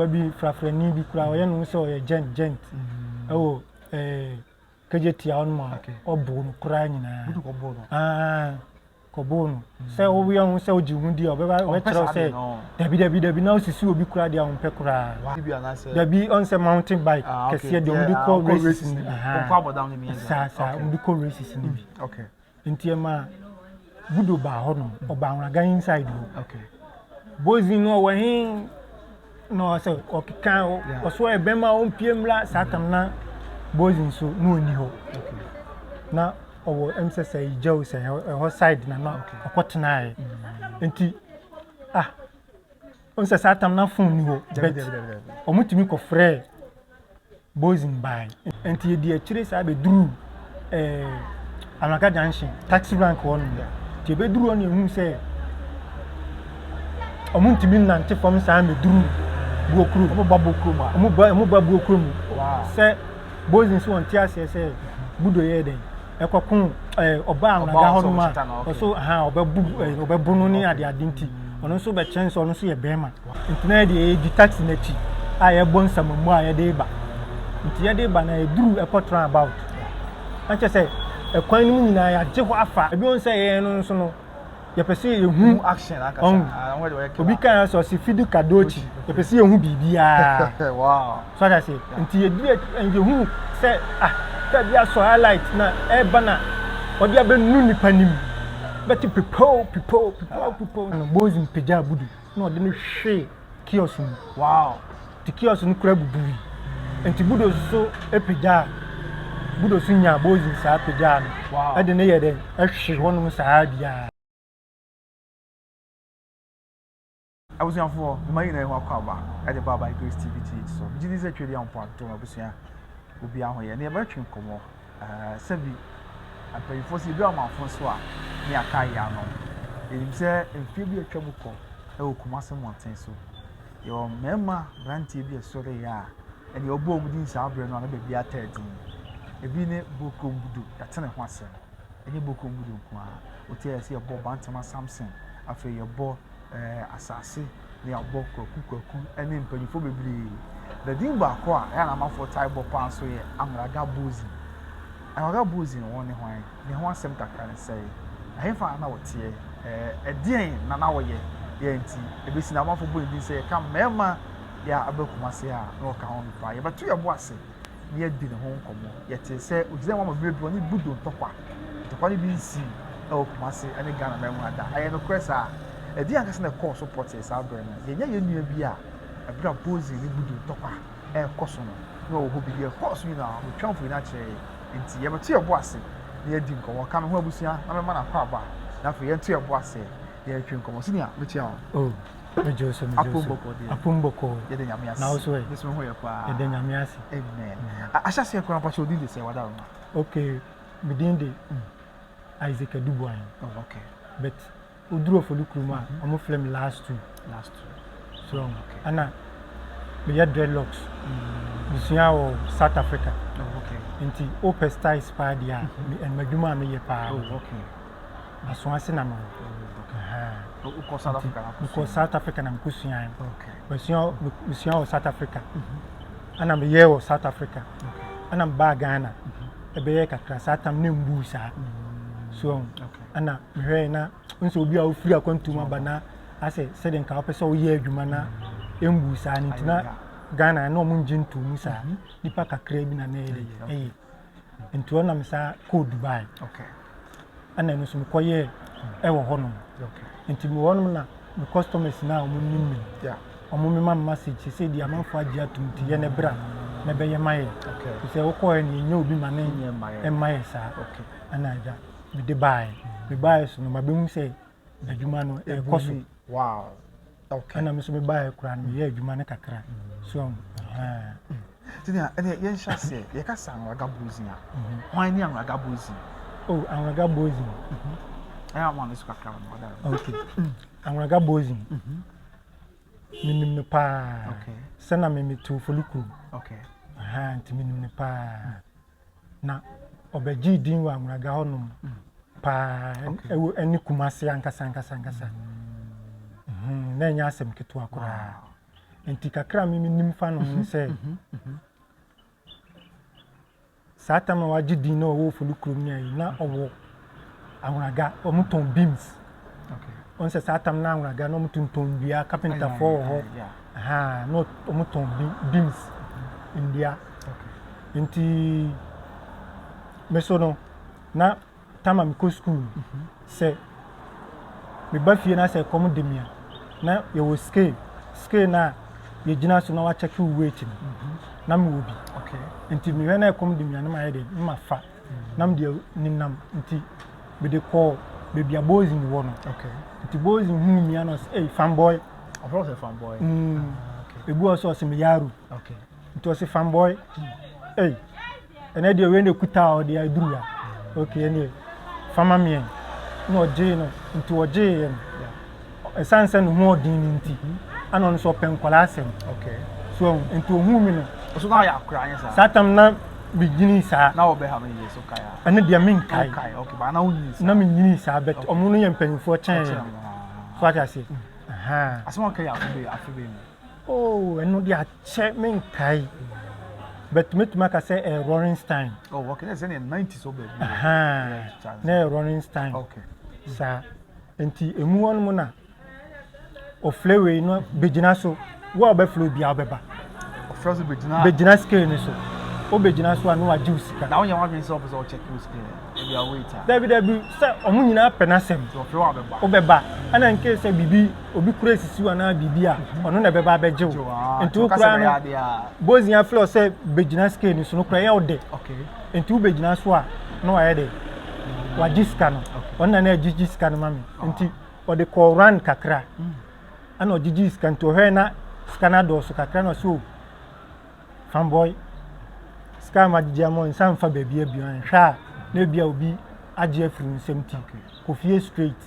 Baby frafreni bi kura oye no so oye gent ewo kejeti awon ma obo no kura nyina budu ko bo no ko bo no se wo wi ahun se oji hu di obeba we tro se dabi na osisi obi kura dia ahun pe kura dabi on se mountain bike kese de obi ko races ni ko abodan ni mi sa obi ko races ni bi okay nti ma budu ba ho no oba ahun ga inside o okay bozi no we hin no se okika o so e bema o piemla satamna bozi so no ni ho okay na owo MSS Joe say ho side na na okotena e enti on se satamna phone ni ho o mutumi ko frɛ bozi mbai enti e di akire sa be duru Amaka Junction taxi rank won ti be duru on ehun se omuntimi nante fom sa me duru buokru omu ba buokru mu se bozi nso on ti ase se budo ye den ekokun oba anaga ho ma so obebu no ni ade nti ono nso be chance ono nso ye bema nti na de di taxi na chi aye bonsamamu aye de ba nti ye de ba na eduru ekotran about anche se ekwan ni mu nyina ya je ho afa ebi on se ye no nso no ye pese ye hu action akasa obi kan so si fidu kadochi ye pese ye hu bibia wow so that say nti ye di ye hu se ta bia so highlight na e bana odi abenu nipa nim but people no boys in peja budu na odi no hwe kiosk mu wow ti kiosk no kura bubuwi nti budo so epeja budo so nya boys in sa peja no wow e de ne ye de e hwe hono sa bia abusuafo mayi na ho akwa ba e de baba Grace TV so bigidi ze twedi ampo anto abusua obi ahoye na e ba twen komo sabi apayifo si bi amafo so a ne aka ya no enim se mfie bi atwamuko e okumase monten so yo mema brantie bi esore ya ene obo omudin sa abre no na be bi atadin ebi ne bokombudu yatene ho asem ene bokombudu nko a otie se ebo bantama Samson afi yebo asase ne abo kwaku ene mpanyifo bebiri the din ba ko a ya na amafo taibo pan so ye amraga bozi amraga bozi won ne hwan ne ho asem kakra ne sei ahefa na wotie edien na wo ye nti ebesi na amafo bo ndin sei ka mema ya abakumase a no ka ho pa ye beto ye bo ase ne adi ne ho nkomo ye te se ogire wa mabrebi oni budo ntokwa ntokwa ni bi nsi e okumase ene Ghana memu ada aye no kwesa edi ankasa na call support is abere na yenya yenua bi a abira bozi ni budu tokwa e koso no wo ho bi e course mi na wo twamfo na che nti ye beto ye bo ase ne adi nkomo ka me ho abusua na me ma na kwa ba na fe ye to ye bo ase ye twen nkomo sinia me tia me Joseph apumboko ye de nyame ase na so e this me ho ye pa ye de nyame ase amen asha se kwa pa cho di de se wada ma okay within the Isaac Dubois okay but uduro for lukruma omo film last two so ana we had dreadlocks bisuya o South Africa okay nti opest style pa dia en madwuma me ye pa okay aso ase na no uko South Africa na mkusuya okay bisuya o South Africa ana me ye o South Africa okay ana ba Ghana ebe ye kakra satam ne mbusa so okay ana mehwe na nso obi a ofiri akwantuma bana ase seden ka opese o ye adwuma na embusa ni ntina Ghana na omu njintu musa nipa kakra bi na na ye nto na msa ko Dubai okay ana no so mkoye e wo hono okay nti mo wono na me customers na omu nimmi omu me mam message se di amanfo agye atumti ye ne bra na be ye maye okay se wo ko ni nya obi ma na e maye sa okay ana ja me de buy so no mabemu say adwuma no e koso wow okay ana me so me buy kura no ye adwuma ne kakra so tinia ene ye nhyase ye ka san waga bozi a hwan ni anwaga bozi anwaga bozi I am on this kakra no okay anwaga bozi minim ne pa okay sana me to folukuru okay nti minim ne pa na obeji din wa anwaga honum pa eni kumase ankasa na nya asem keto akora enti kakra me nim fa no sɛ saa tam wa gidi na wo fulu krom ni ayi na owo awraga omuton beams on sɛ saa tam na awraga na omuton bia carpenter for ho no omuton beams india enti meso no na tama mi ko school sɛ me ba fie na sɛ kom de mia na ye wo scale na ye gina so na wa check weight na me obi nti me na kom de mia na ma ye de ma fa na me de ninam nti be de call baby a boys in wo no nti boys in hu mia no hey fanboy of course a fanboy ebu also se me yaro nti o se fanboy hey ene de we ne kuta o de aduru ya ene fama mien no je no nti o je esanse no ho odin nti ana no so pen kwala asem so nti ohu mi no so na ya akra anya sa satam na bigini sa na obe ha me so kaya ene dia min kai ba na woni sa na min yini sa bet omo no ye mpanifo chen so ata se asema kai afibe mi eno dia che min kai but me to make say a Rolling Stein that's in the 90s so baby na Rolling Stein sa enti emu won mu na o flewe no begina so wo ba flow bia obeba o flow so begina scale ni so o begina so anu agi usika na won wan so so check scale e bia waiter david say omu nyina penasem so flow obeba ana nke say bibi obi kura sisi wa na bibi a ono na beba abejew enti o kura no bozia flow say begina scale ni so no kura ye ode enti o begina so a no wa ye de wa jiska no onna na jiska no mami enti o de ko run kakra ana ojiji scan to he na scanner do so kakra no so fanboy scan ma jiji amo nsan fa baabi abian hwa na bia obi age afiri nsemti kofie straight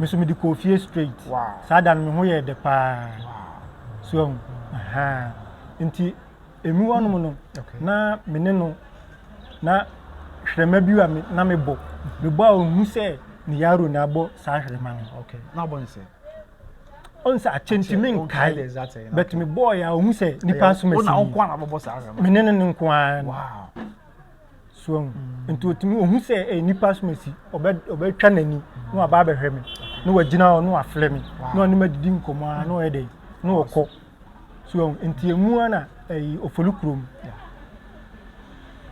meso me di kofie straight saa dan me ho ye de pa so nti emu wonu no na mene no na hwema bi wa na me bo a ohu se ni yaro na bo saa hwema no na bo nse onsa achentimin kai but me boy a ohu se nipa so mesi na onko na bobo sa ara me ne nko an so nti otimi ohu se nipa so mesi obe twa nani no aba ba hwe me no wagina no afle me no ni madidi nkomo a no ede no okọ so nti emu ana ofolukrom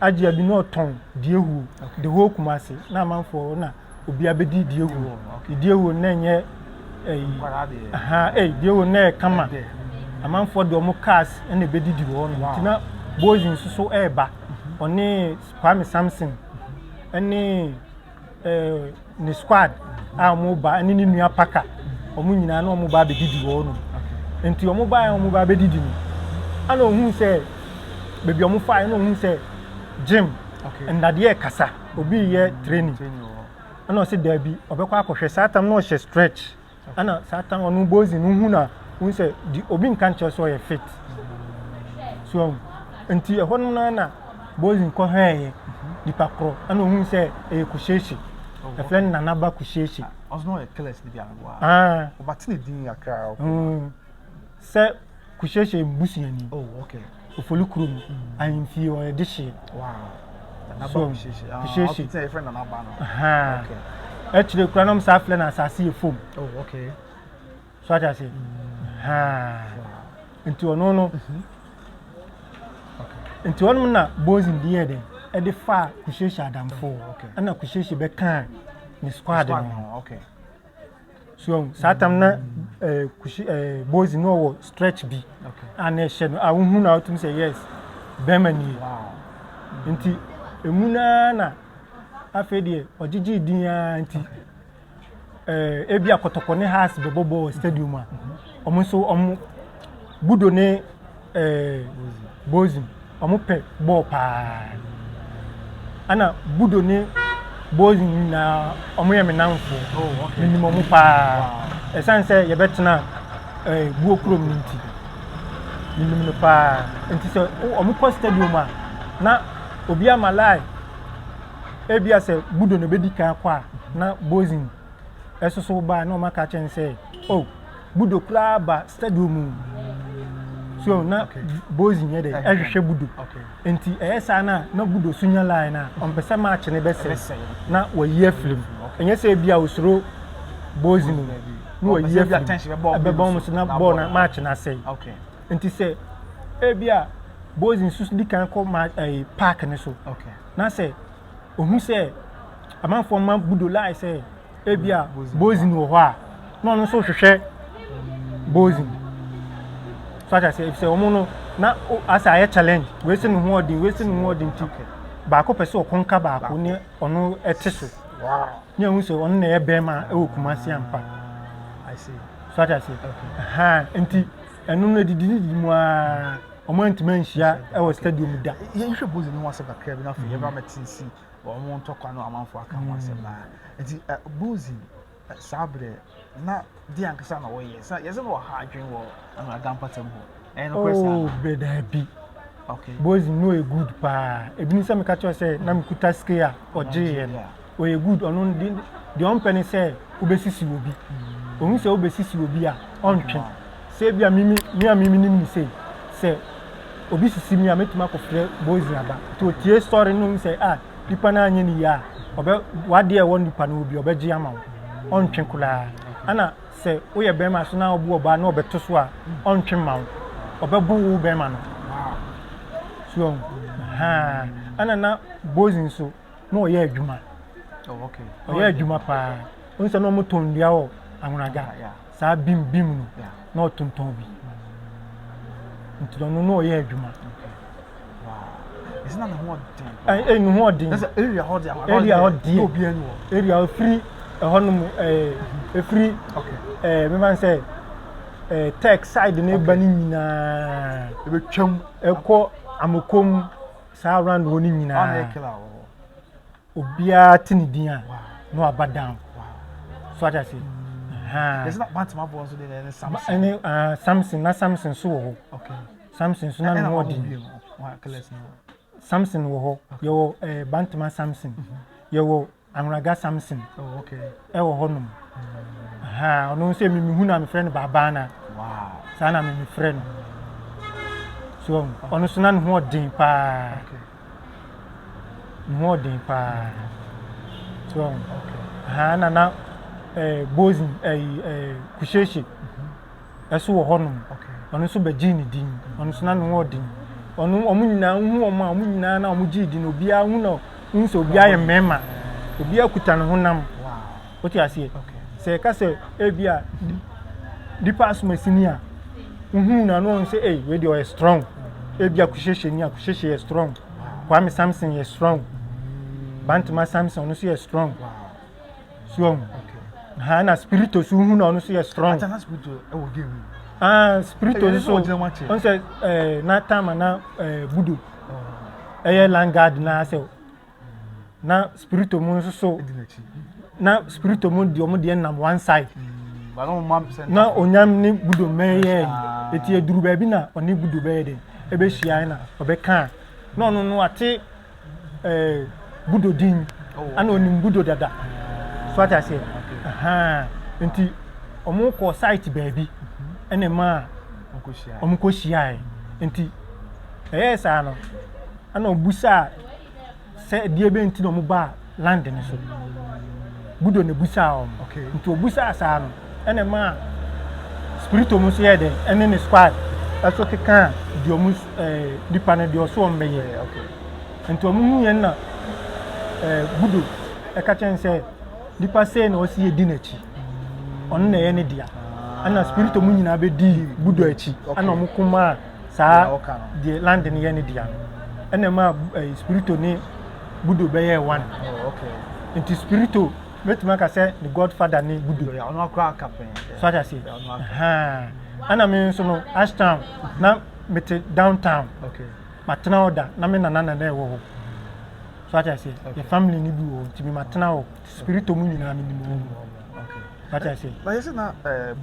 agia bi no ton diehu de ho kumase na manfo na obi abedi diehu na nye diehu na kama amanfo de omo cars na bedidi wo no tina boys nsuso eba oni Kwame Samson ene ni squad a omo ba ene ni nua paka omo nyina na omo ba bedidi wo no enti omo ba bedidi ni ana ohun se bebi omo fa na ohun se gym ndade kasa obi ye training ana o se dabi obekwa akohwe satam na o hye stretch ana satam onu bozi no hu na hu se di obi nkan che so ye fit so enti ehon na bozi nko hweye di pakro ana hu se kusheshe e friend na naba kusheshe osno e class ni bia wa o batini din akra se kusheshe mbusiani ofolukrum ahimfie o edishi kusheshe say friend na naba no actually kranum sa fle na asase e fom so aja say enti ono no enti ono na bozi ndiye de e de fa kusheshe adamfo ana kusheshe be kan ni squad no so satam na bozi no wo stretch bi ana she no ahunu na otum say yes bemani nti emuna na afedie ojiji din ya nti ebi akotoko ne has bebobo stadium a omo so omo budo ne bozi omo pe ball pa ana budo ne bozi na omo ye menanfo minimum omo pa esanse ye betena buo krom nti minimum pa nti so omo ko stadium a na obi amalai ebia se budo no bedi kan kwa na bozin esoso ba na o maka chen say budo kla ba stadium so na boys nye de ehwehwe budo enti esa na budo sunya line na on pese match ne be se na wayi aflim enye se bia osoro boys no no wayi aflim be bon so na ball na match na say enti se e bia boys in sus di kan ko park ne so na say ohun se amanfo man budo lie say e bia boys no ho a no no so hwehwe boys so I say if say omo na as a challenge we say no ho odin ti ba ko pese o konka ba ko ni ono ete so ni ehun say ono na e be ma e okumasi ampa I see so I say enti enu na didi mu a omo antima nhia e wo stadium da ye hwe boys ni wase ba kra bi na fe ye ba metinsi omo ntokwa no amanfo aka mo ase ba enti boys sabre na di ankasa na wo yes yes no ha adwen wo na agampatam ho no question oh beda bi okay boys no e good pa ebini se me ka cho say na me kuta scale oje ye o e good onu di on penny say obesisi obi ohun say obesisi obi a ontwe say bia mimi ni say obi sisi mi a metuma ko frɛ boys aba to tie story no say nipa na anye ni ya obe wade e won nipa no obi obeji ama ontwe kula ana se woyɛ bɛma so na obu oba na obeto so a ontwe ma obebu wo bɛma no so ana na boys nso na oyɛ adwuma okay oyɛ adwuma pa onse no motondua wo anwunaga sa bim no na otonton bi ntino no oyɛ adwuma it's not the no hodin that's area hodin obi anu area free honum free me man say tech side na bani nyina e betwam ekọ amokom sa around woni nyina obia tinidin a no abadan so what I say there's not bantama boy so there Samson so ho okay Samson so na no hodin Samson wo ho yo bantama Samson yo Anraga Samson oh okay e wo honum ono se mi hu na me friend baba na wow sa na me friend so ono so na no odin pa okay no odin pa so okay na bozin kusheshe eso wo honum okay ono so be gini din ono so na no odin ono omunyina hu omunyina na omugi din obi a hu no nso obi aye mema obi akuta no honam wow what you say okay say ka say ebia di pass masini a na no say we dey strong ebia kusheshe ni akusheshe is strong Kwame Samson is strong Bantama Samson no say strong so okay na spirito so no say strong na spirito e wo game spirito so on say na time na budo langard na say na spirito mo so na spirito mo di omo de nam one side ba no mam na onyam ni budo meye eti eduru ba bi na oni budo be de ebe hia na obeka no no ate budo din ana oni budo dada so ata say enti omo ko site ba bi ene ma omo ko hia enti sa no ana obusa se die be enti no mo ba land ne so budo ne busa okay nti obusa asa no ene ma spirito mo so yede ene ne squad aso keka di omu dipa ne di oso ombeye okay nti omu hu yen na budo e ka chen se dipa se na osi edi na chi on na ye ne dia ana spirito mu nyina be di budo achi ana omu kuma sa di land ne ye ne dia ene ma spirito ne budo be ye one okay nti spirito metuma ka say the godfather ni budo ya ono akra kapen so ata say ana me so no Ashtown na mete downtown okay matena order na me nana na e wo ho so ata say the family ni bi wo ti bi matena ho spirito mu nyina me ni mu okay ata say but you say na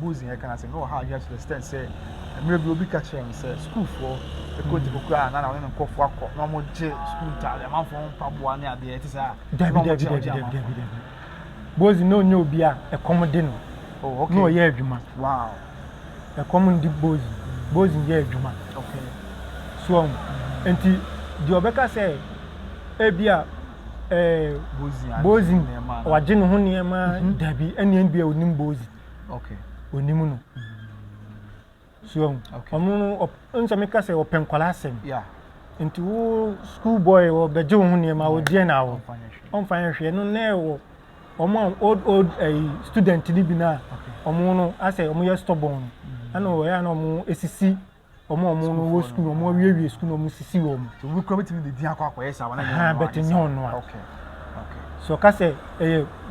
boozing here can say go how you to the stand say me bi obi catch him say school for e go to kura na won nko fo akọ na mo je school ta le man fo paboa ne ade e ti say David bozi no nyo obi a ekomode no oh okay no ye adwuma wow ekomode bozi ye adwuma so enti di obeka say ebia Bozi waje no ho niema dabi ene bia onim Bozi okay onim no so omo nso meka say openkwala asem yeah enti wo school boy wo beje ho niema wo die na wo on fan hwe no na wo omo old student ni bi na omo no ase omo ye stubborn ana wo ya na omo esisi omo no wo school omo wie school omo sisi wo mo so we come to the dia akwa yesa wana ha bet nyo no okay so ka say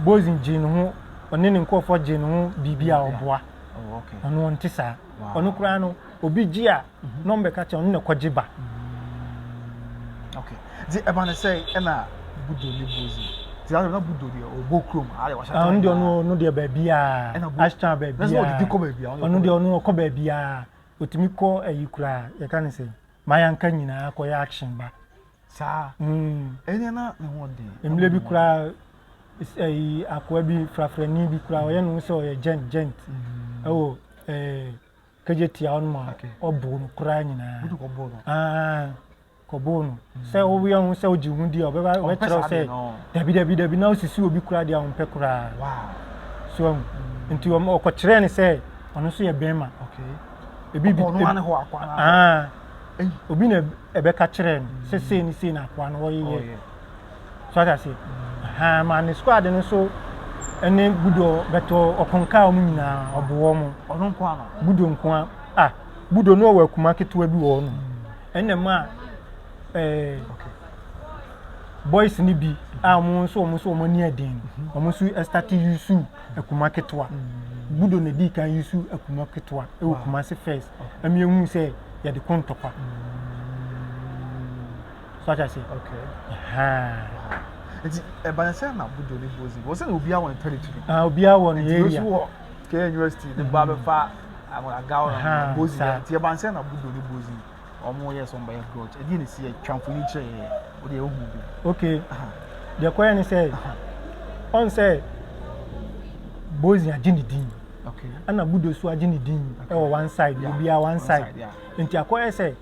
Bozi nji no ho one ne nkofo je no ho bibia oboa okay ono ntisa ono kura no obi ji a no mbeka che ono ne kwaje ba okay di eba na say na budo ni Bozi di ala na budo di obokrom ale wa sha ndi ono no de ba bia ashtan ba bia ono de ono ko ba bia otimi ko ayikura ye kan say mayanka nyina ko ya action ba sa eni na ho de emle bi kura akwa bi frafrani bi kura oye no so oye gent ewo kejeti on ma obu no kura nyina budu ko bo no ko bo no se o wi on se o ji hu di o be ba we tro se dabi na osisi obi kura dia on pe kura wow so nti o ko kire ni se ono so ye bema okay ebi bi ono ane ho akwa na obi na ebe ka kire ni se ni se na akwa no wo ye so that say man squad no so ene budo beto okonka omu nyina obowo mu ono nko ana budo nko budo no wa kuma ketewa bi wo no ene ma okay boys ni bi omu so ni adin omu so start yusu akuma ketewa budo na di kan yusu akuma ketewa e wo kuma se first ami hu se ya de kontokwa so that say okay eti ebanse na budo ni Bozi wo se na obi awon territory obi awon area ke university the baba fa amona gawo na Bozi eti ebanse na budo ni Bozi omo ye so mbaye growth edi ni si e twamfo ni kire ye o de ogu bi okay the question is say on say Bozi agini din okay ana budo so agini din e one side obi a one side enti akoye say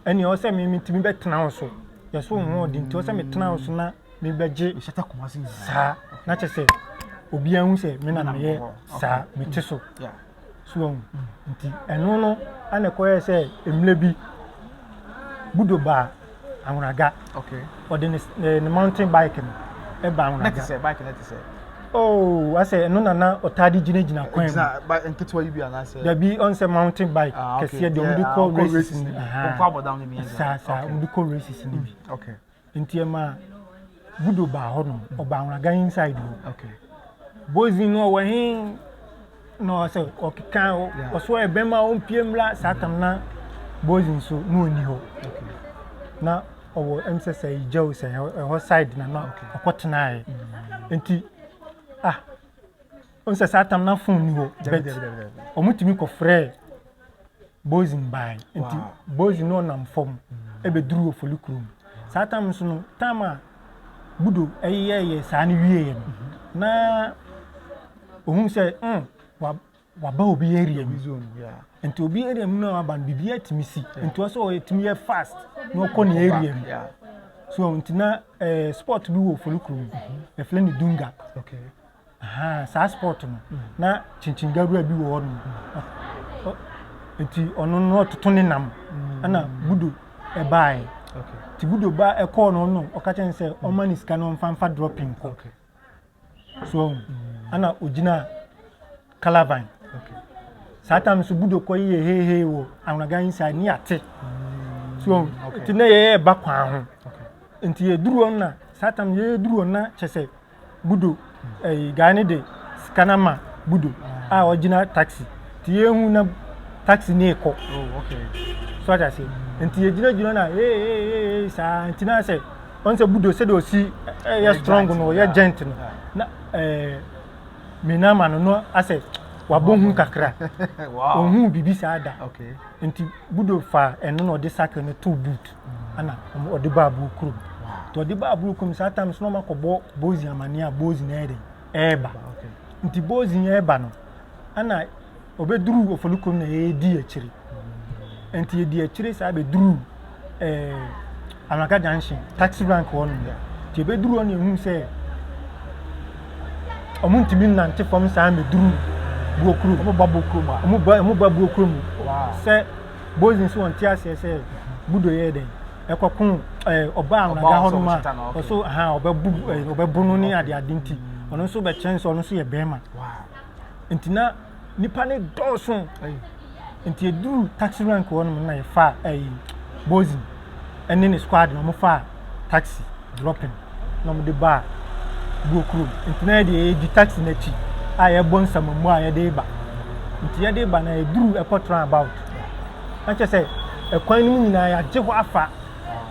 eni o say mi timi betena so yeso ho di nti o se metena so na me beje shata komasi sa na che se obi ahu se me na me sa me te so so nti eno no ana ko se emle bi budo ba anuraga okay o de ne mountain bike no e ba anuraga na se bike na se I say eno na otadi gina kwan ba nketwa yibi ana se da bi on se mountain bike kese de on call races ni kwa bodown ni mi sa on call races ni bi okay nti e ma budo ba ho no oba anuraga inside okay Bozi no we hin no say okika o so e be ma on piemla satam na Bozi so no ni ho okay na owo MSS Joe say ho side na okotena e nti on se satam na phone ni ho bet omutimi ko frɛ Bozi mbai nti Bozi no nam fom e be duru ofolikrum satam so no tama budo eyeye sa ne wiye na ohun se wa ba obi area mi zone nti obi area mi no aban bibia timisi nti o so timi fast no ko ne area mi so nti na sport bi wo ofolikrum e fle ni dunga okay sa sport no na chinchingaru abi wo no enti ono no toto ne nam ana budo e bai okay ti budo ba e call no o ka chen se o mani sika no mfa dropping ko okay so ana ogina Calavine okay satam so budo ko ye wo anuga inside ni ate so ti na ye ba kwa ho okay enti ye duru on na satam ye duru on na chese budo gani de skanama budo original taxi ti ehu na taxi ni eko okay so that say enti ejina na sa enti na say on say budo say do si strong no ye gent no na minama no ase wabonhu kakra wow ohun bibi sa ada okay enti budo fa eno no de sakre no to boot ana o de babu krum to di ba buru kum satam so ma ko Bozi amania Bozi na ede eba okay nti Bozi eba no ana obeduru ofolukum na edi akiri enti ye di akire sa be duru Amaka Junction taxi rank won ti be duru on ehun se omuntimi nante fam sa me duru buokuru omo ba bokuru ma omo ba buokuru mu se bozin so on ti ase se budo ye den ekokun oba anaga ho no ma so obebu no ni ade nti ono so be chance ono so ye bema nti na nipa ne dosun nti edu taxi rank won na ye fa bozin ene ne squad no mo fa taxi dropping no mo de ba buokuru nti na de di taxi na chi a ye bon samamu a ye de ba nti ye de ba na eduru airport about anche say ekwan ni nyina ya je ho afa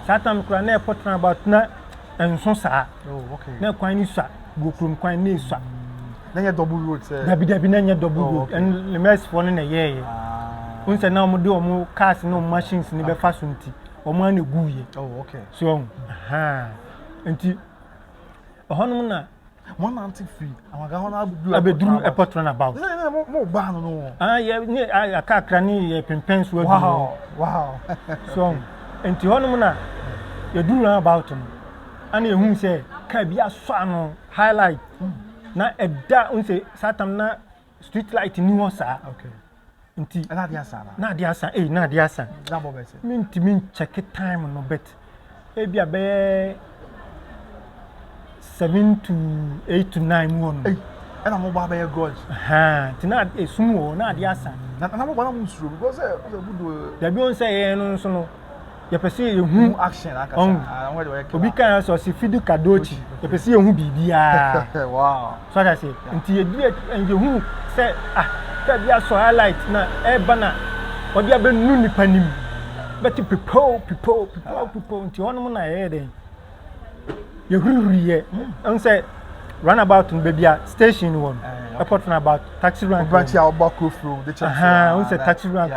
satam kura na airport about na enso saa na kwan ni sa buokuru kwan ni sa na ye double road say dabi na ye double road en le mes for na ye unse na mo de omo cars no machines ni be fa so nti omo na guye so nti honum na one anti free amaga hona abeduru airport run about mo ba no ye ni akakra ni ye pempen so wow so enti honum na ye duru run about no ana ehun se ka bia so ano highlight na eda unse satam na street light ni wo sa nti na dia sa na dia sa na bo be se min check time no bet e bia be 7 to 8 to 9 won and I'm about by God tina esumu na ade asa na mo gona mo suru because e good da bi on say no so no ye pese ye hu action akasa where do obi kan so si fidu kadochi ye pese ye hu bibia wow so that say nti ye di ye hu say ka bia so highlight na e bana odi abenu nipa nim but people nti hono na ye den ye hururiye on say runabout in baby station one airport runabout taxi rank branch ya obako from the church on say taxi rank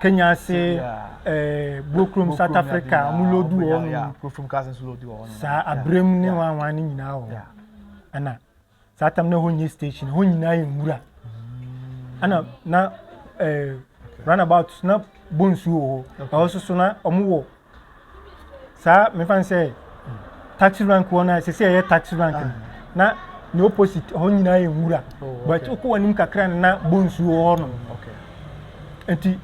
Kenya say Bokrum South Africa mulodu on from cousins lodu on sa abrem ni wan ni nyina ho ana satam na honye station ho nyina yemura ana na runabout na bonsu ho also so na omuwo sa me fan say taxi rank one say taxi rank na the opposite ho nyina yemura but uko wanim kakra na bonsu ho no enti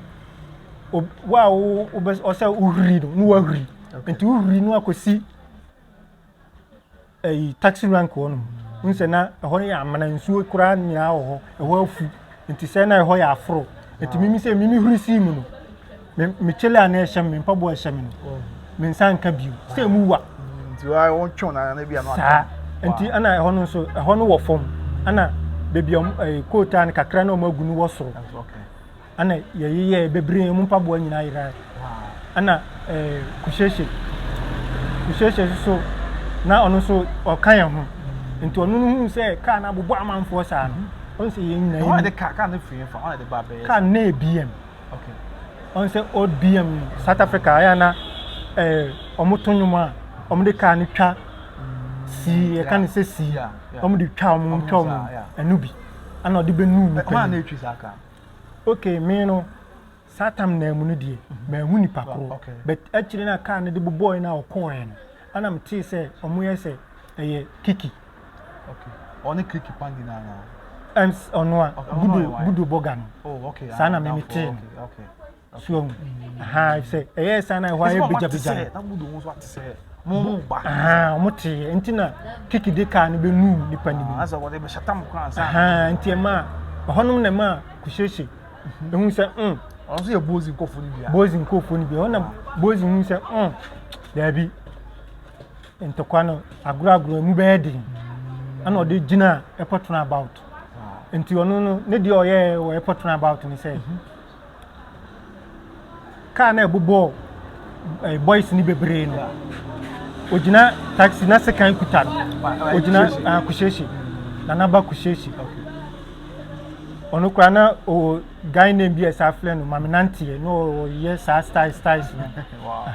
wa o say uhri no wa huri enti uhri no akosi taxi rank one unse na ho ya amana nsuo kura nyina ho ho afu enti say na ho ya afro enti mimi say mimi huri si mu no me chele na ehye me mpabo ehye me no me nsanka biu say mu wa nti wa won twon na bia no aka enti ana ho no so ho no wo fom ana bebi kota na kakra na o magunu wo soro ana ye bebre mu mpabo nyina ira ana kusheshe so na ono so o kan ho enti ono no hu say ka na bobo amanfo sa no on say ye nyina yi ka na free for on the babe ka na BM on say old BM South Africa aya na omotonwuma omde ka ni twa si e kan se si omde twa omtwa anubi ana odi benu ni kwa na etwi saka okay me no satam na mu no die ma hu ni pakro but actually na ka na de boy na okon ana mti se omoye se eye kiki oni kiki pandi na ems onwa budu boga no sana me mti so say sana why bija na budu mo so atse mo ba muti entina kiki de ka ni benu nipa ni mu asa wode be shatam kwa sa enti ma honum na ma kusheshe ehun se on so ye bozi nkofo ni bia ona bozi hu se da bi entokwa no agro mu be din ana ode gina airport about enti onu no ne de oye wo airport about ni se ka na ebubo boys ni bebre no ojina taxi na second kuta ojina kusheshe na naba kusheshe onu kwa na o guy name bi esa fle no maminantie no yes styles wow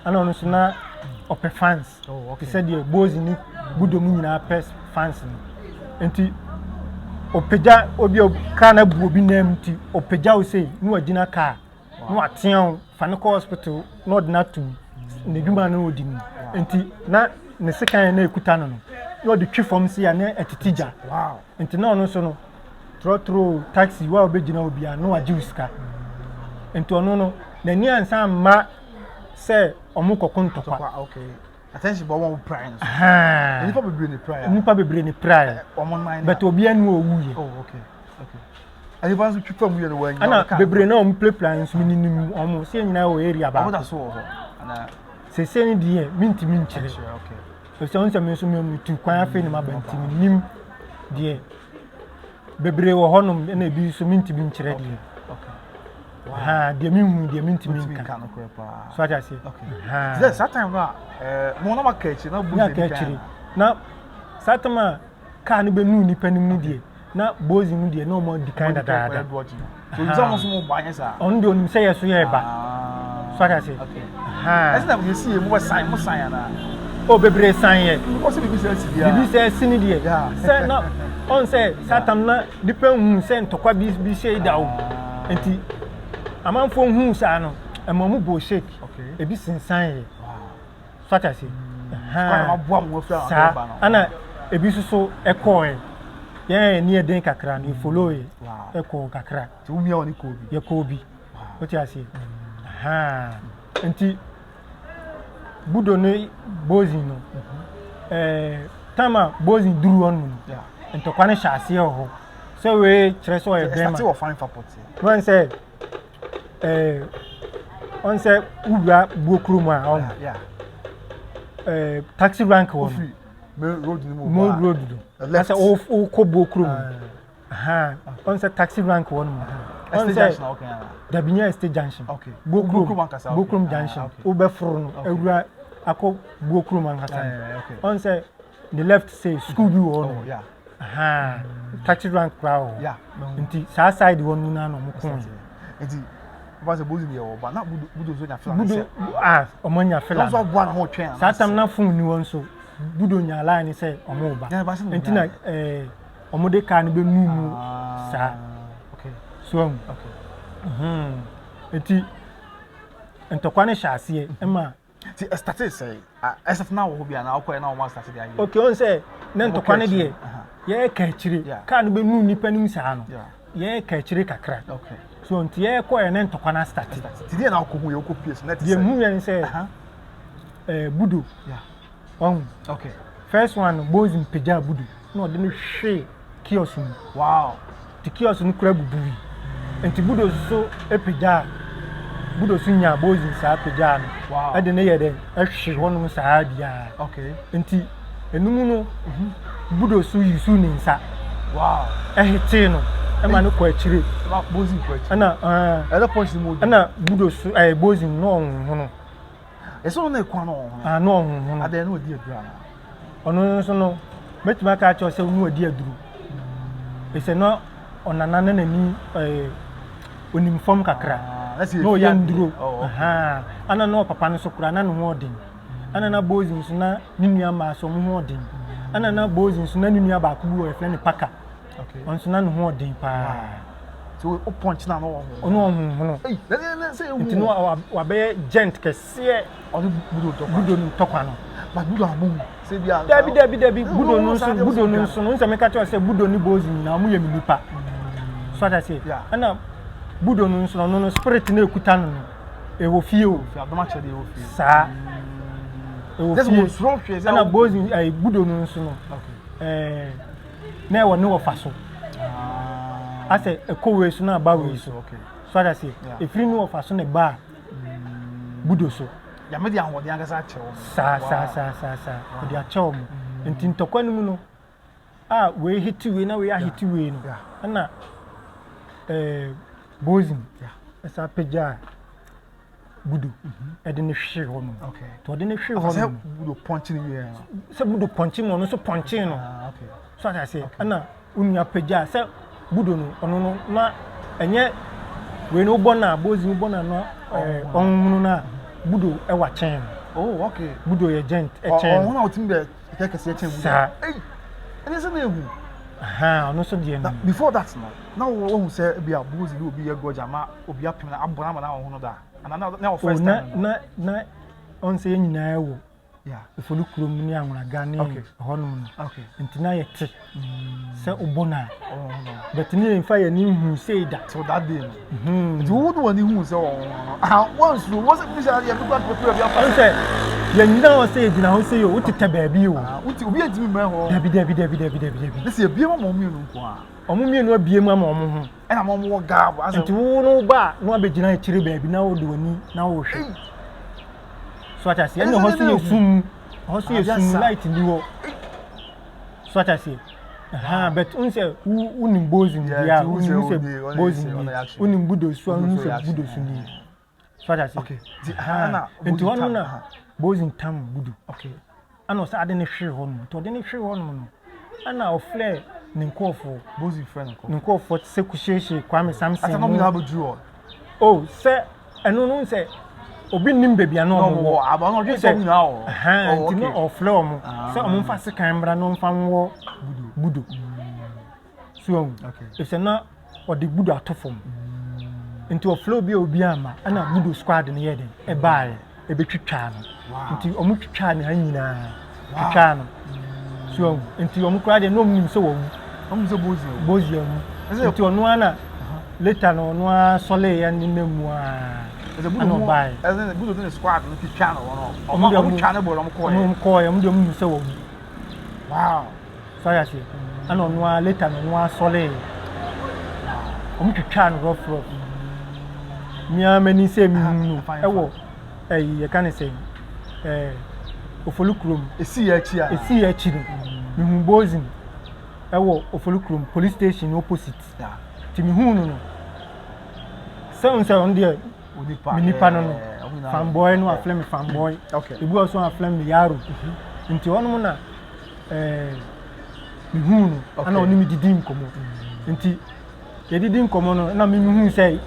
ana onu so na ope fans he said the boys ni budomu nyina pes fans ni enti opeja obi ka na bu obi nam ti opeja o sei ni wagina ka no atean fa no hospital no ordinary ne dwuma no odi mu enti na ne sekan na ekuta no no de twi fam si ya na etitija wow enti na ono so no trotro taxi wa obegina obi a no agi usika enti ono no na ni ansa ma se omo kokontokwa okay attention but one pride ha nipa bebre ni pride omo mind but obi anu owuye oh okay and if you try to win ana bebre na omo play plans mininim omo se nyina o area ba omo so ho ana se se ni die minti minchire okay so onse me so me tu kwan afi ni mabanti nim die bebre wo honom na bi so minti minchire die okay ha die minhu die minti minka no kwepa so aja se okay ha is that time na mo na makechi na bu na satama ka no be nu nipa nim ni die na bozi mu die na o mo di kind da so you almost mo banye sa on de onim say yeso ye ba so aja se okay ha esa na you see mo sign na o bebre sign ye because bibi say sini die say na on say satam na dipa hu say ntokwa bi say da o enti amanfo hu sa no emamu bo shake okay ebi sinsan ye so aja se ha ma boa mo fra ba no ana ebi so ekoe ye ni eden kakra ni follow ye eko kakra ti umi oni kobi ye kobi o ti ase ha enti budo ne bozi no tama bozi duru onu ntokwa ne hyase ho so we kire so ye dem start wo fan fapoti when say on say uwa buokuru mu a on taxi rank one road ni mo road do asa o ko buokuru mu ha on say taxi rank one mu on say da binya state junction okay buokuru junction o be furu no ewura akọ buokuru man kasa on say the left say school bi wo no ha taxi rank crowd nti sa side won nu na no mo kon nti baba bozi ni o ba na budo zo nya fela budo omo nya fela so bua na ho twen sa tam na fun ni won so budo nya line ni say omo ba nti na omo de ka ni be nu mu sa okay so okay nti ntokwa ne hyase e ma ti started say SF na wo bia na akọ na o started dey okay on say na ntokwa ne de ye ka chire ka no be nu nipa nim sa no ye ka chire kakra okay so nti ye ko na ntokwa na started ti dey na akọ ye ko PS na ti say ye mu yen say budo okay first one boys in peja budo no de no hwe kiosk mu wow ti kiosk no kura bubuwi nti budo so epeja budo sunya boys in sa peja no wow ade ne ye de ehwe honum sa bia okay nti enum no budo su yisu ni nsa wow ehete no e ma no ko akire boys ko akire ana other points mo ana budo su boys no onhu no eso na ekwa no no onhu no ade no odi adura na ono so no metima ka cha se nu odi aduru ese no onana na nani onim form kakra no ye nduro aha ana no papa no so kura na no ho odin ana na boys nso na ninua ma so mo ho odin ana na boys nso na ninua ba ku wo e friend paka okay onso na no ho odin pa so o punch na no ono ho no let's say nti no wa be gent kese onu budo no tokwa no ba budo amu se bia dabi budo no nso no nseme ka cha se budo ni boys na mu ye nipa so that say ana budo no nso no spirit na ekuta no e wo fie o adoma che de wo fie sa e wo fie ana boys budo no nso no na e wo ne wo fa so ase e ko we so na ba we so okay so that say e free no wo fa so ne ba budo so ya me dia ho dia ngasa che wo sa o dia che wo nti ntokwa no mu no we hit we na we hit we no ana boys esa peja budo e de ne hwe ho no okay to de ne hwe ho no budo punch ni we se budo punch mo no so punch no okay so that say ana unya peja se budo no ono no na enye we no bona boys no bona no onhunu na budo e wa chen oh okay budo ye gent e chen na otim be kekese chen budo sa ene se na ehu ono so de no before that no now who say be a boozy will be a goja ma obi apem na abona na ho no da and na first time na on say nyina ewo yeah efolu kurom ni anwuraga ne honom no okay ntina ye te se obona oh no but ni mfa ye ni hu say that so that day no the would one hu say once you was it say you go to be a say ye nyina o say gina ho say yo utete baabi o uti obi adimi me ho dabi this ye bia ma mo mienu nko a omo mienu abie mu ama omo ho e na mo gab as nti wo no ba no abegina chire baabi na wo de wani na wo hwe so atase ene ho so yesum light ni wo so atase but unse unim bozin dia unim se bozin unim budo so unim se budo so ni so atase okay nti wono na bozin tam budo okay ana so ade ne hwe ho no to de ne hwe ho no ana ofle ne nkofo bozin friend nkofo se kusheshe Kwame Samson ata no mi na bodu oh se eno no se obi nim bebia no mo aba no dwe nyina o nti no oflo mo se o mfa se kan bra no mfa nwo budo so okay se na o de budo atofom nti oflo bi obi ama ana budo squad ne yede e bae e betwitwa no nti o mu twitwa ne ha nyina twitwa no so nti o mu kra de no nim se wo mu se bozi mu nti ono ana later no no asole ya ni nemu a the budo buy as in the budo in the squad no channel no o channel bo no ko ya mu se wo wow so ya se ana no a later no asole o mu twitwa no rough mi amani se mi nu ewo ye kan say Ofolukrum esi ya chi no mi hu bozin ewo Ofolukrum police station opposite ti mi hu no so on there minipa no fanboy no aflame fanboy okay ebu also aflame yaro nti wono na mi hu no ana oni mi didi nkomo nti ye didi nkomo no na mi hu say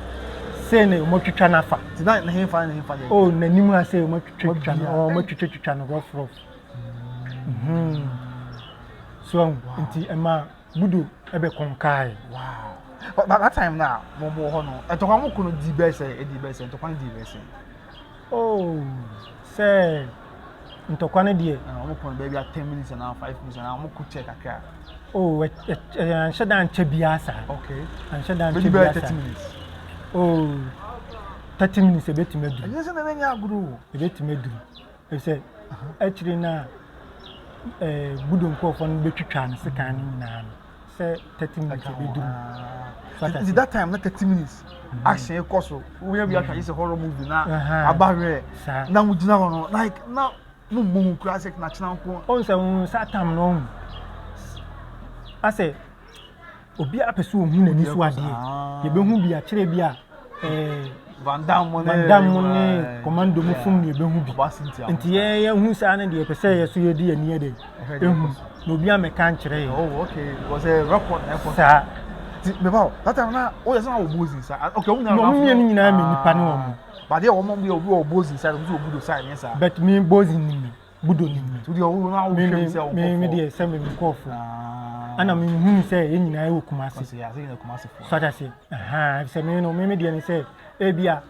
ne mo twitwa na fa ti na he fa oh na nim ha say mo twitwa no mo twitwa no rough so nti ema budu ebe konkai wow but that time now mo ho no etokwa mo kuno di bese etokwa di bese oh say ntokwa ne die mo kuno be bia 10 minutes and 5 minutes and mo ku check akra oh anshadan chebiasa okay anshadan chebiasa 30 minutes oh 30 minutes ebetimedu yes na nya aguru ebetimedu e say actually na budu nkofo no betwitwa ne sekan nyina say 30 minutes ebedu so that time na 30 minutes action ekoso we ya bi say horror movie na abahwe na mu gina ho no like na mu classic na china nko on say satam no ase obi apeso ohun na ni so ade ye behu bi a kire bi a Van Damme ne commando mu fun ne behu bi nti ye hu sa na de pese ye so ye di ani ade ehu no bi ameka nkire oh okay it was a record effort sa me ba that time na o yes na wo bozi sa okay o no me ni nyina me nipa ne wo but dey o mo bi o bozi sa so budo sa yen sa but me bozi ni me budo ni me to dey o na wo hwe se o me dey se me nkofo ana me hu se ye nyina e wo Kumasi ya se nyina Kumasi fo so that say se me no me dey ni se ebia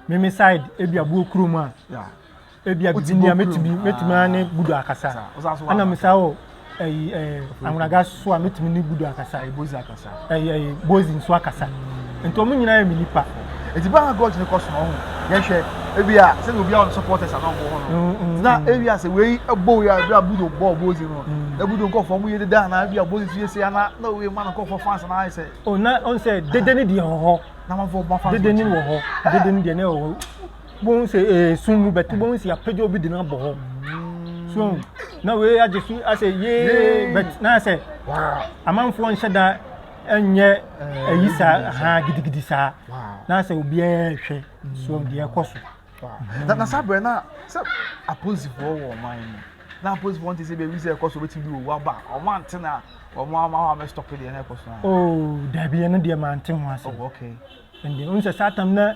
me side ebia bu okrum a ebia binia metimi ane budo akasa ana me sawo anwuraga so a metimi ni budo akasa bozi akasa bozi nso akasa ento mo nyina ya me nipa eti ba God ne koso ho ye hwe ebia se obi a supporters ana bo ho no na ebia se we ebo ya bia budo bo bozi no e budo nko fo mo ye da na bia bozi fie se ana na we man nko fo fans na say oh na on say dede ni de ho na ma fo ba fans dede ni wo ho dede ni de na ho bon se sunu betu bon se apejo bi de na bo ho so na we ajesu ase ye but na say wow amanfo nhyeda enye ayisa ha gidigidi sa na say obi ehwe so de ekoso na sabre na se opposite for wo man na opposite want to say be we say ekoso wetin bi wo ba o man tena o ma ma stop de na ekoso oh da bi na de man ten ho ase oh okay and the unse satam na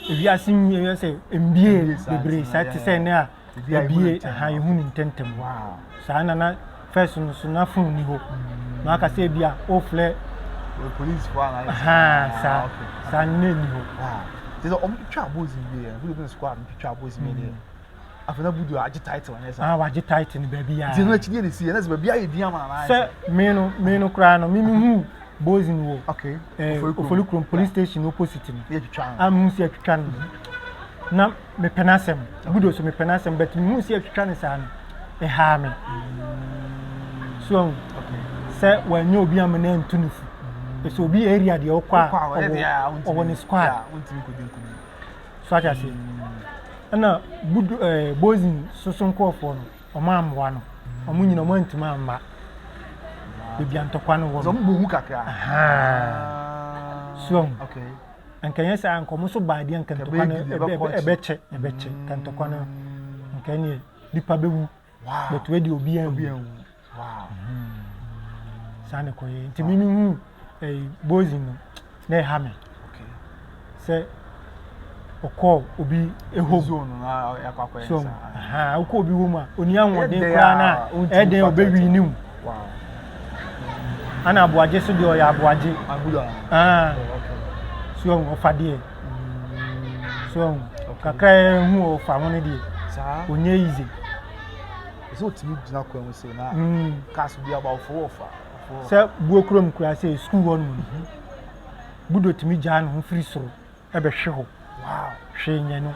ebi asin ye say mbie bebre sa te say na ebie ha ye hu ntentem wow sa na first no so na phone ni ho na aka say bia o flare police for na sa ne ni ho there's a twa boys in there we do squad twa boys in there after budu agi title na say wagi title ni ba bia ti no chi dey see na say ba bia e dia ma na say me no kra no me hu boys in wo okay Ofolukrom police station opposite ni ye twitwa am si atwitwa no na me penasem budo so me penasem but me hu si atwitwa ne sa no e ha me so okay say wanyo obi am na ntunifu so obi area de okwa owo ni squad so aja say na budo boys so nkofo no o ma amwa no o mu nyina mo ntima amba bibia ntokwa no wo so mbu hu kakra so okay ankanya sa ankomo so baade ankantokwa no ebeche kantokwa no ankanya dipa bewu wow but we di obi an wow sane koye ntimini hu boys no na ha me okay se okọ obi eho zone na yakwakwesa so okọ obi wo ma oni anwode kra na eden obewi nim wow ana abuaje so de oya abuaje abuda okay so ofade so kakra hu ofa won de sa onye easy so timi gina kwa we say na cast be about for se buokrom kura say school won budo timi ja no free soro ebe hwe ho wow hwe nya no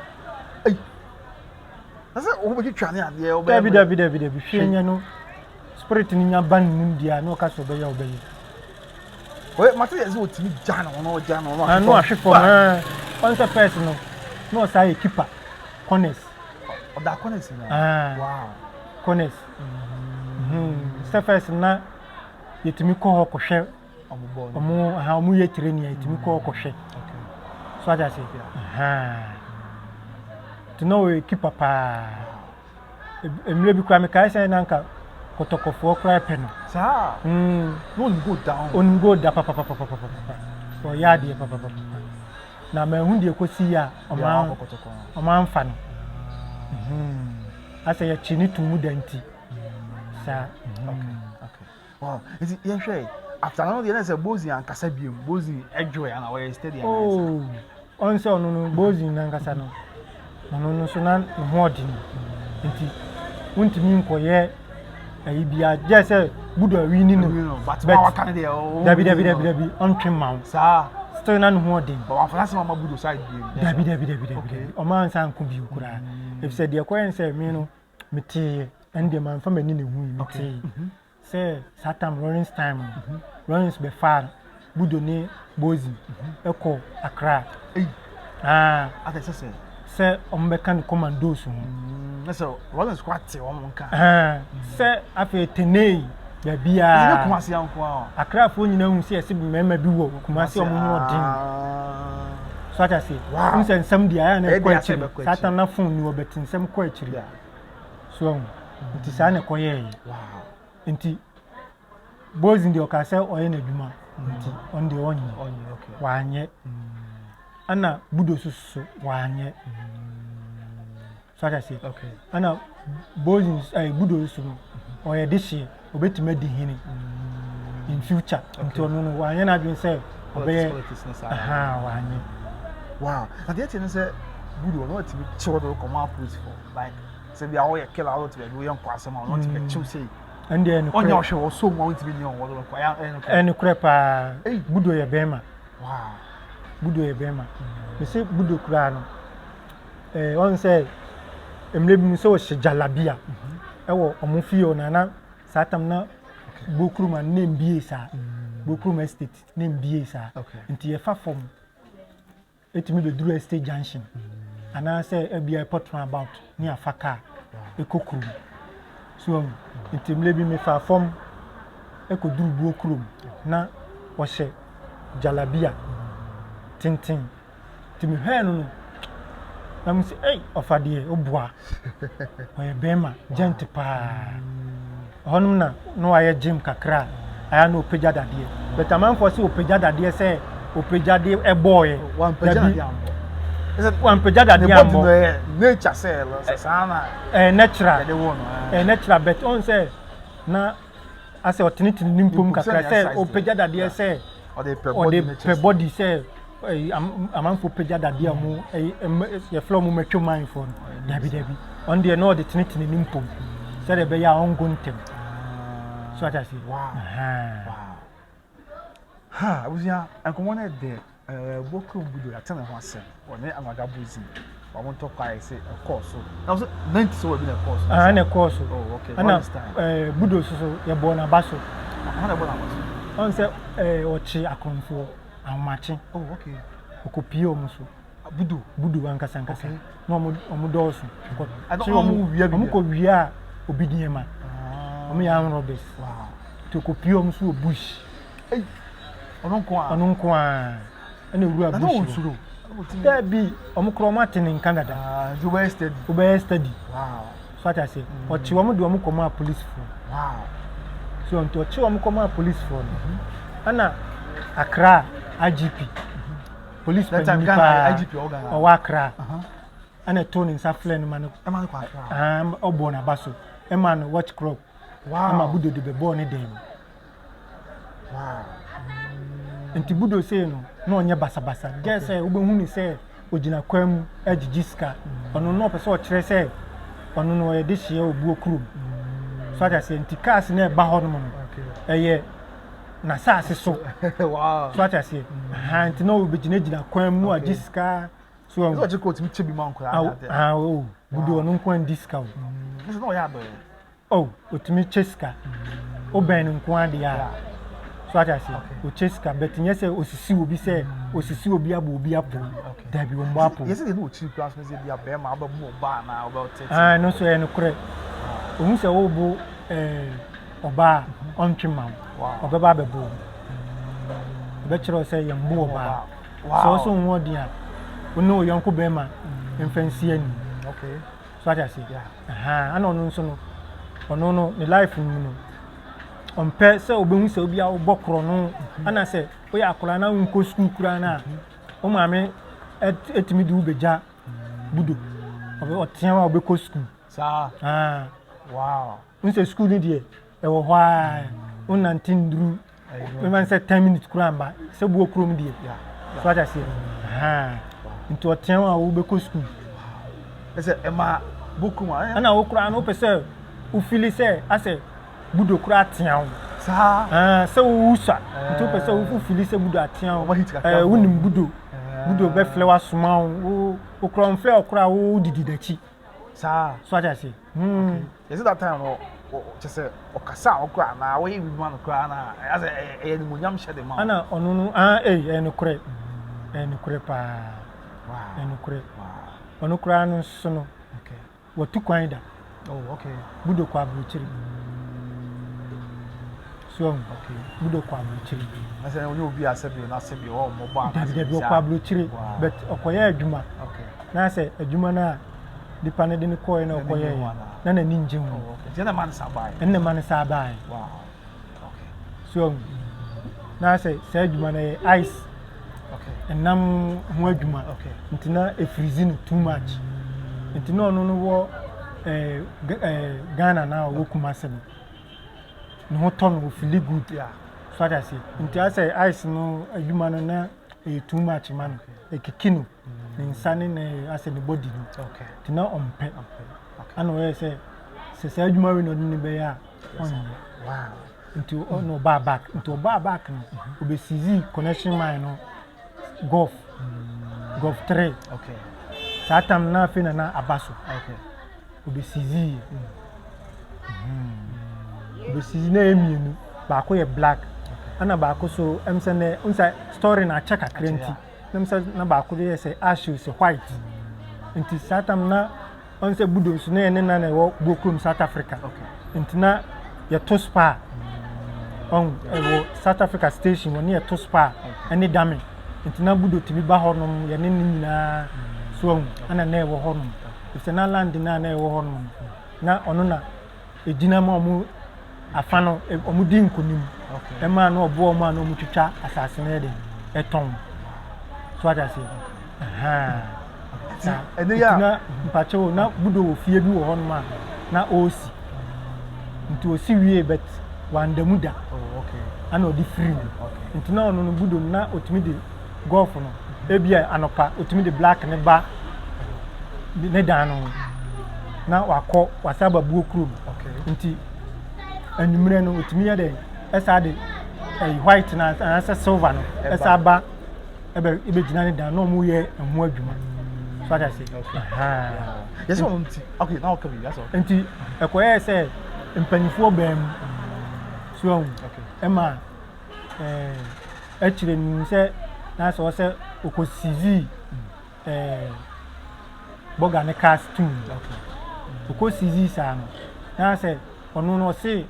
asa o be twa ne ade o be David hwe nya no spirit ni nya ban nim dia no ka so be ya obeyi we mate yes o timi ja no no no ahwe for na on the first no say keeper corners o da corners na wow corners first na yetimi ko ho ko hwe omo ye training yetimi ko ko hwe okay so aja say to know we keeper pa emle bi kwa me kai say nanka kotokofo kra pe no sa no go down papa o ya de papa na ma hu de kosi ya o ma mfa no asa ya chini tumu danti sa okay wow is it shey after now the say bozi an kasa biem bozi enjoy and our stadium on say no bozi nan kasa no no so na ho odin nti wontimi nkoye ayi bia je say budo awini no but our kan dey David on trim mount sa still na ho odin but one flash mama budo side David o man san ku bi ukura if say de koyen say me no meti ende man fa mani ne hu meti say satam Lawrence time Lawrence be far budo ne bozi eko Accra ate say ombe kan commandos hu na so Lawrence kwate o mon kan say afi tenei ya bia ni Kumasi anko Accra fo nyina hu say mema bi wo Kumasi omo ho odin so ata say nsen sam dia ya na ko achiri satam na phone ni obetin sam ko achiri so nti sa na ko ye wow nti bozi ndi okase oye na dwuma nti on the onye okay wanye ana budo susu wanye so ata say okay ana bozi budo susu oye dishi obetima di hini in future nti ono wanye na dwen say obeye wanye wow and yet you say budo no timi chiwodo come out for like say we are kill out to be young kwasem not to chill say and then on your show so want to be young what kwa ya en krepa budo ye bema wow budo ye bema me say budo kura no on say emle bi so she jalabia ewo omofio na satam na bokruma na mbie sa bokruma estate na mbie sa nti ye fa form etimi be duru estate junction ana say ebia airport about ni afaka ekokuru so ntimle bi me fa form ekoduru bokruma na wo she jalabia tintin timi hwe no na say hey ofade obua oye bema gent pa honum na no aye gym kakra aya no peja dade but am for say opeja dade say opeja de e boy one peja dade is it one peja dade ambo nature say sana natural natural but on say na ase otenetene nimpom kakra sɛ opagya dadeɛ sɛ ɔde pɛ body sɛ amanfo pagya dadeɛ mu yɛfrɛ mu matwa manfo no dabi on deɛ na ɔde tenetene nimpom sɛ de bɛyɛ a ɔngo ntem so ata si abusia enkomo na de Boku Budo atena ho asɛm ɔne Amaga Bozi ɔmo to kwae sɛ course so na so 90 so we be na course na course oh okay ana Budo so yɛ bɔ na ba so ana bɔ na ba so on sɛ ɔkye akonfo ahomache oh okay okopie ɔmo so Budo ankasa na ɔmo dɔɔso ɔmo kɔ wia obi diema ɔmo yɛ an robes to kopie ɔmo so bush ɔno nko a ana wura bush there be ɔmo kro Martin in Canada Dubai study wow so I say ɔkye ɔmo de ɔmo kɔma police for wow so ɔnto ɔkye ɔmo kɔma police for ana Accra IGP police that time IGP ɔwɔ Accra ana Tony Nsafle no man kwa Accra ɔbɔ na baso man watch crop wow ama Budo de be bɔ ne dem wow nti Budo say no na onye basabasa ge say obehu ni say ogina kwam agigiska ono no pese o kire say ono no ye de hye obuo krum so ata say nti cars na ba ho no no eye na saase so wow so ata say ha nti no obegina kwam no agiska so o je ko timi chebi man kwa o Budo ono nko andiska o so no ya do oh otimi cheska oben nko ade ya so ata say o cheska bet nye say osisi obi say osisi obi abo obi apo da bi won apo yes dey no chi class no say bia be ma aba mu oba na oba tete no so e no kure ohun say wo bo oba ontwema oba ba bebo be kire say ye mbo oba so won odi a ono yonko be ma mfansi ani okay so ata say ana ono nso no ono no the life no on pɛ sɛ obehu sɛ obi a wobɔ koro no ana sɛ oyɛ akora na nko school kura na o maame etimi de ubegya Budo obe otea wa obekɔ school sa wow unse school ni de ɛwɔ hɔ a unante nduru we man sɛ 10 minutes kura mba sɛ buo krom de so ata sɛ nti otea wa obekɔ school ɛsɛ ɛma Boku ana wo kura na o pɛ sɛ o fili sɛ asɛ Budo kura atiawo sa sɛ wo usa nti o pɛ sɛ wo fili sɛ Budo atiawo wonim Budo be fle wa suma wo kura mfle okura wo didi dachi sa so ata say yes that time no just say okasa okura na we bi man okura na as e ni munyam hye de ma ana ono no no kure pa wow no kure wow ono kura no so no okay watu kwan da oh okay Budo kwa bruchiri so okay Budo kwa bruchiri na say onye obi asebi na asebi o mo ba na de kwa bruchiri but okoye adwuma okay na say adwuma na dipa ne de ne koy na okoye na na ninje ho okay je na man sabai wow okay so na say adwuma na ice okay enam ho adwuma okay ntina e freezing too much ntina ono no wo Ghana na wo Kumasi no ho ton wo feel good ya so that say nti say ice no adwuma no na too much man ekikino ni nsane na ase ne body no okay tina ompe ana we say adwuma we no ni be ya wow nti no ba back nti ba back no obesizi connection mine no golf 3 okay satam na fe na abaso okay obesizi obesizi na emienu ba ko ye black ana ba ko so emse na unsa story na check akrenti emse na ba ko ye say ash is white nti satam na onse Budo so na ene na na wo Bokum South Africa okay nti na ye to spa on South Africa station woni ye to spa ene dame nti na Budo tibi ba ho no ye ne nyina so ana na e wo ho no if na land na na e wo ho no na ono na ejina ma omu afano omu di nkonim okay e ma na obo omu na omu twitwa asase na de eton so ada se na mpacho na Budo ofie bi wo ho no ma na osi nti osi wie bet wandamuda Oh, okay. ana odi free Okay. nti na ono no budo na otumi de golf no ebia anopa otumi de black ne ba ne dan no na wakọ wasaba buo kuro Okay. nti anwumre no otumi ya de esa de white na asa silver no esa ba ebe gina ne dan no mu ye emu adwuma so I say Yes, okay, now come that's all. nti ekoye say mpanyifo bam so Okay. ema achire ni se na so se okosizi boga ne cast too okosizi sa no na se onu no se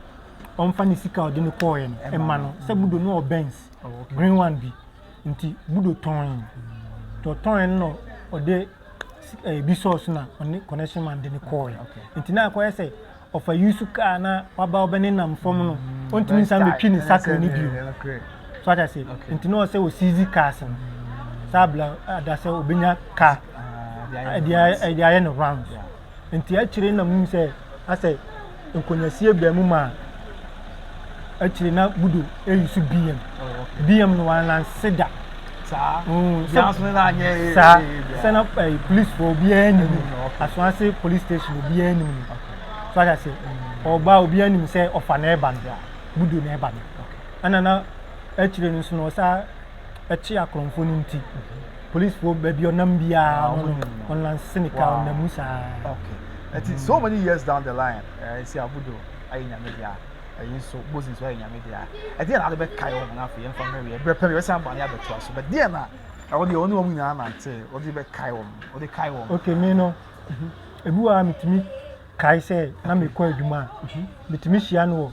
onfa ni sika ode ne koye no ema no se budo no Benz green one bi nti budo ton to ton no ode bi source na oni connection man de ne koye nti na koye se of a use car na waba obeni nam fom no ontimi san betwi ni sakre ni bio so I say nti no say o CZ cars no sabla ada say obenya car dia no rounds nti akire na mu say ase nkonyasie ba mu ma akire na budo use BM no wan lan seda sa so na anye sa sena police for bia ni aswanse police station bia ni so I say oba obi anim say ofa na eba no budo na eba no ana na akire no so no sa achi akronfo ni nti police for baby onam bia on lan senika na musa okay it is so many years down the line see abudo ayenya media ayin so bozi so ayenya media e dey na be kai on na fe en fa me we be san ba ya beto aso but dey na I want the only one na ante o dey be kai on o dey kai on okay me no ebuwa mitimi kai say na me kwa adwuma mitimi hia no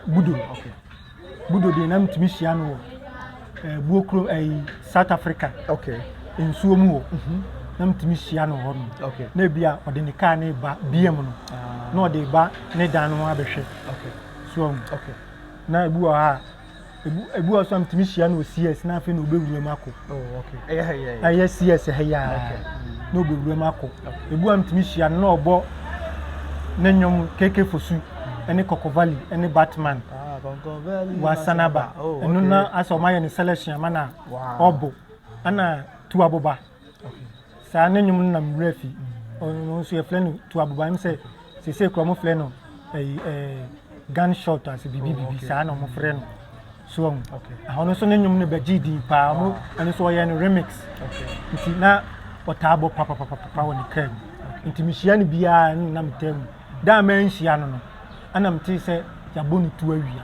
budo okay budo dey na mitimi hia no buokro South Africa okay ensuo mu ho na mitimi hia no ho no okay na bia ode ne car na ba BM no na ode ba ne dan no abehwe okay so okay na ebuwa ha ebuwa so mitimi hia no CS na afi na obewure mako oh okay aye CS ha ya na obewure mako ebuwa mitimi hia no obo na nyom keke fosu ene Kokovali ene Batman wa Sanaba enu na aso maye ni selection mana obo ana tuaboba sa na nyum na mrefi onu so ye flenu tuaboba im se kromo flenu gunshot as bibi sa na mo frenu so ahono so na nyum ne bagidi pa mo ene so ye no remix nti na otabo papa woni kan nti mihia ni bia na mtem da man hia no ana mti se ya boni tu awia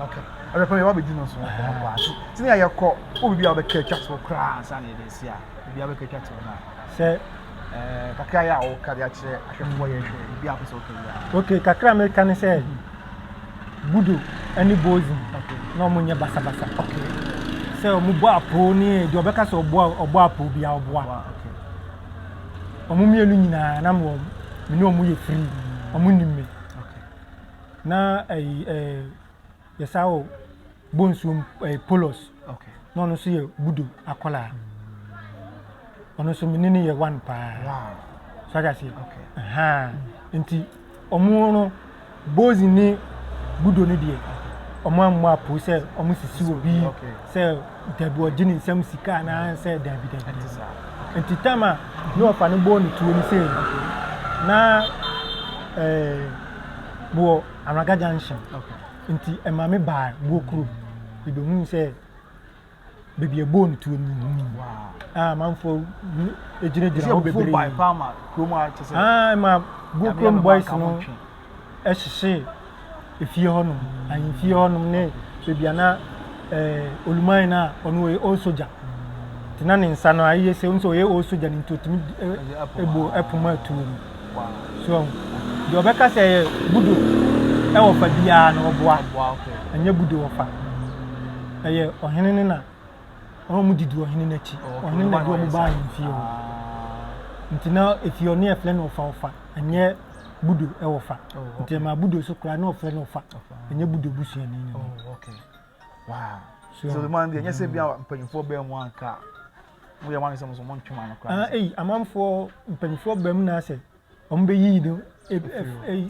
okay I probably will be doing so. Tini ya ko o bia be catch for class and dey see a bia be catch na. Se kakra ya o ka dia kire ahwefo ye hwe bia ko so okay. Okay, kakra American say budo any bozin. Okay. No munye basa. Okay. Se o mu bo apo ni de obeka se obo apo bia obo a. Okay. Omu mienu nyina na mo me no mu ye free. Omu nimme. Okay. Na yesao bonsum polos okay no no so ye budo akola ono so menini ye one pa wow so that say okay nti omo no bozi ni budo ni de omo ammo apo se omo sisi obi se dabi ogini nsam sika na se dabi nti tama no ofa no bo ni tuo ni se na bo Amaga Junction okay nti emame ba buokuru ibe hu se bebi ebon tu ni wow manfo ejire ho bebre by farmer kroma chese ma buokuru boys no ehye efie honum an fie honum ne bebi ana oluman na onu we o soja tina ne nsa no aye se nso ye o soja ni ntotimi ebo epoma tu wow so de obeka se budo e wo fa bia na oboa okay anya budo wo fa eye ohene ne na o mu didi ohene na chi ohene na do mu ba yimfie o ntina efie no e fle no fa anya budo e wo fa nti ma budo so kra na ofle no fa anya budo busua ni okay wow so the man dey anya se bia mpanyimfo ba mu anka mo ye wan se mo so mo ntwema no kra amamfo mpanyimfo ba mu na se ombe yi no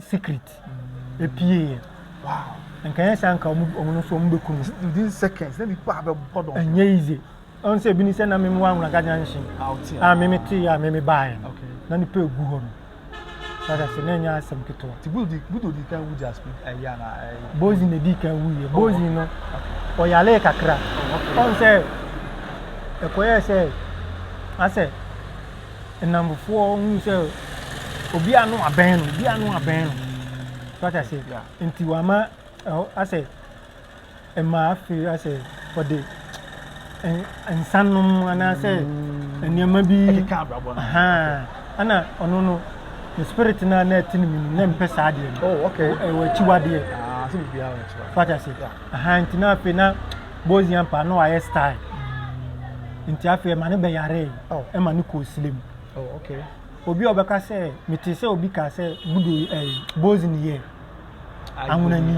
secret epie wow nka yɛ sanka ɔmo no so ɔmo bekum within seconds na nipa abɛ bɔdɔ ɛnyɛ easy ɔn sɛ bi ni sɛ na meme wa nwura ganya nhye a meme te a meme bae na nipa egu hɔ no sasa sɛ na nya asɛm ketewa ti budo di kan wu jaspi ɛya na bozi na di kan wu ye bozi no ɔyale kakra ɔn sɛ ɛkɔyɛ sɛ asɛ nnamfoɔ hu sɛ obi anu abɛn no sasa sɛ nti wama asɛ ɛma afi asɛ ɔde nsanom anaasɛ nneɛma bi ɛkeka abrabɔ na ana ɔno no the spirit na ɛti no mu na mpɛ saa adeɛ no ɛwɔ akyiwadeɛ sɛ bibia wɔ akyiwadeɛ sasa sɛ nti na afei na bozi ampa na wayɛ style nti afei ɛma ne bɛyare ɛma ne kɔ silem obi a ɔbɛka sɛ mete sɛ obi ka sɛ budo bozi ne yɛ anwunani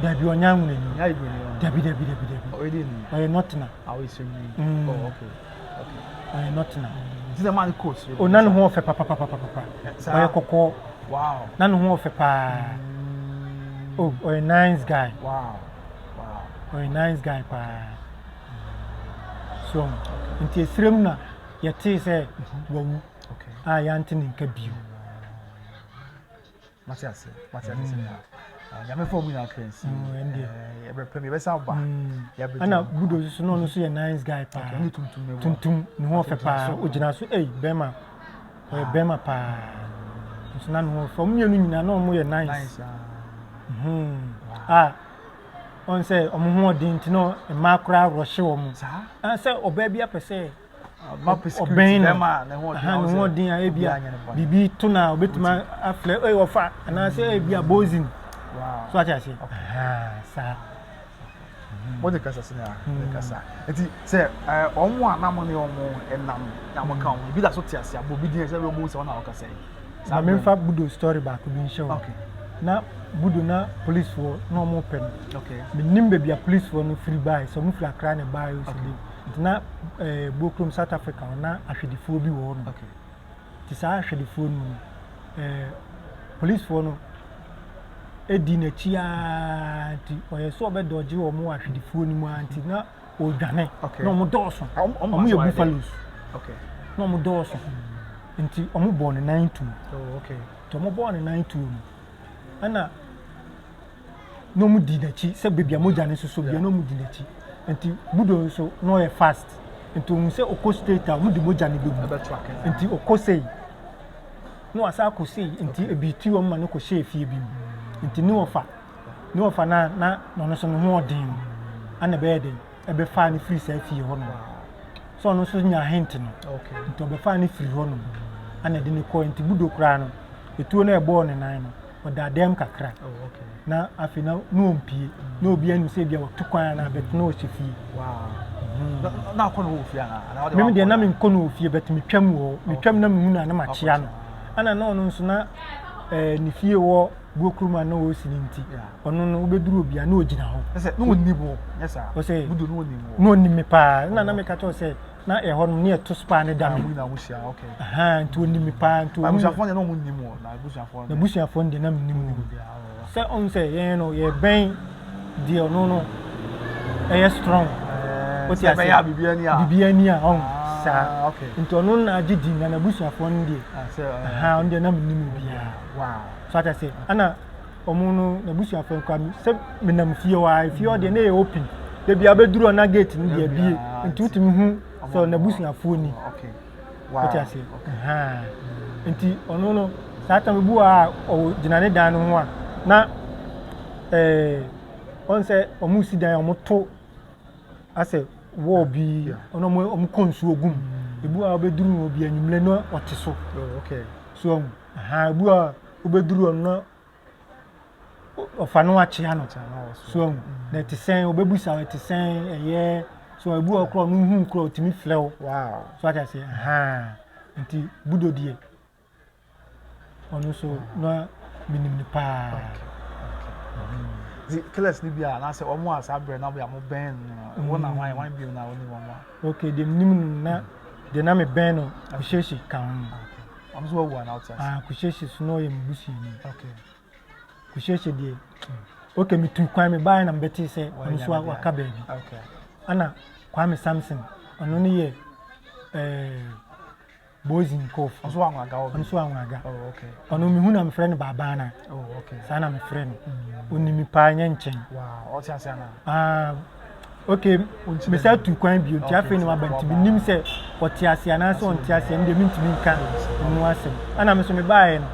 dabi ɔnya anwunani dabi ɔyɛ nɔtena ɔyɛ nɔtena na ne ho ɔfɛ papapapapa ɔyɛ kɔkɔɔ na ne ho ɔfɛ paa ɔyɛ nice guy ɔyɛ nice guy paa so nti esirem na yɛte sɛ wawu a yɛante ne nka bio Matias nyame fo mu na krensi ebe pem ebe sa ba ana budo so no so yɛ nice guy pa tuntum ne ho fɛ pa ogina so bema ɔyɛ bema pa so na no fo mu yenu nyina na ɔmo yɛ nice on sɛ ɔmo ho ɔden ti no ma kora rɔhye ɔmo sɛ ɔbaa bi apɛ sɛ ɔbɛn no ne ho ɔden a ebia bibi to na obetuma aflɛ ɔfa anaasɛ ebia bozin so acha se sa mo de kasa sina de kasa enti se omo anam ne omo enam na mo ka omo bi da so te ase abo bi din se we mo se ona o kasa sa me fa budo story back bi nshow na budo na police for na omo pen me nim be bia police for no free buy so mo free akra ne buy o se na Bokrom South Africa na ahwedifo bi wo no ti sa ahwedifo no police for no edi na chia nti oye so obedoje wo mo ahwedifo ni mu anti na odwane na omo dɔɔso omo yɛ buffaloes na omo dɔɔso nti omo born 92 to omo born 92 ana no mu di na chi sɛ bebia moja ne so bia no mu di na chi nti budo so no yɛ fast nti omo sɛ okɔ state a mu di moja ne bebu nti okɔ sei no asa akɔ sei nti ebiti wo ma no kɔ hye fie bi nti ni ofa na no so no ho odin ana be den e be fa ni free sa fie ho no so no so nya hint no nti o be fa ni free ho no ana de ni ko nti budo kra no etuo na e bo ne nan no o da dem kakra na afi na no ompie na obi anu se bia wotu kwan na bet na o hye fie na akɔ no ofie ana me de na me nkɔ no ofie bet me twam na me hu na ma kyea no ana na ono nso na ni fie wo Bokrom na wo sininti ono no obeduru obi na ogina ho se no wonimo yes sir budo no wonime pa na me ka to se na e ho no ne to spa ne da me na wo hia nti wonime pa nti wo busuafo ne no wonimo na busuafo de na menimo se on se ye no ye ben de ono no e strong o ti ase bibia ni a on sa nti ono na agidi na busuafo ndie on de na menimo bia so ata se ana omo no na busuafo kwa se menam fie wa fie o de na e open de bia beduru na gate ni de bie nti utimi hu so na busuafo ni ata se nti ono no sa ata mebu a o ginane dan no ho a na on se omo si dan omo to ase wo bi ono omo konsu ogum ebu a obeduru obi anyimle no ote so so ebu a obeduru no ofano achia no so na te sen obebusa te sen eye so ebu okro no hu kro otimi flew so ata se nti budo die ono so na minim ni pa the class ni bia na se omo asa bre na bia mo ben wo na wan bi na oni wo okay dem nim na de na me ben no kusheshi kan I'm so one outside kusheshi so no yem busi ni kuhyehyɛ die okay me tu kwan me bae na mbeti sɛ ɔno so waka baabi okay ana Kwame Samson ɔno ne yɛ Bozin Kof ɔso anwaga ɔno so anwaga oh okay ɔno me hu na me frɛ no baba na oh okay saa na me frɛ no onimi paa nyɛ nkyɛn wow ɔte ase ana okay me sa tu kwan bio nti afei ne wabanti bi nim sɛ ɔte ase ana sɛ ɔnte ase ɛnde me ntimi nka no asɛm ana me so me bae no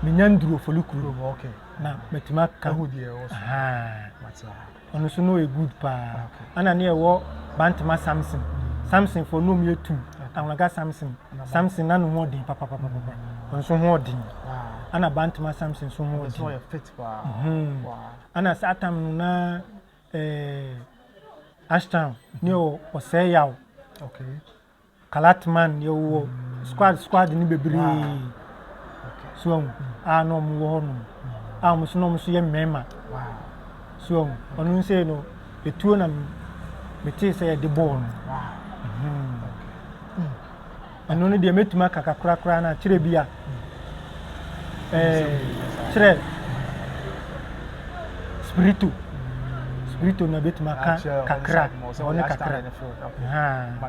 me nya nduro folukuru okay na metima ka ho die ɔso ɔno so no e good pa ana ne ɛwɔ Bantama Samson for no me tu anwaga Samson na no ho den papa ɔno so ho den ana Bantama Samson so ho so fit pa wow ana satam no na Ashtown ne ɔsɛ yaw okay Kalatman yo squad ni bebree okay so no mo wo no mo so no mo so ye mema wow so ɔno nse no etuo na me te sɛ de ball no wow ɔno ne de metuma kakakra na kyerɛ bia kyerɛ spirito na betuma kakra ɔne kakra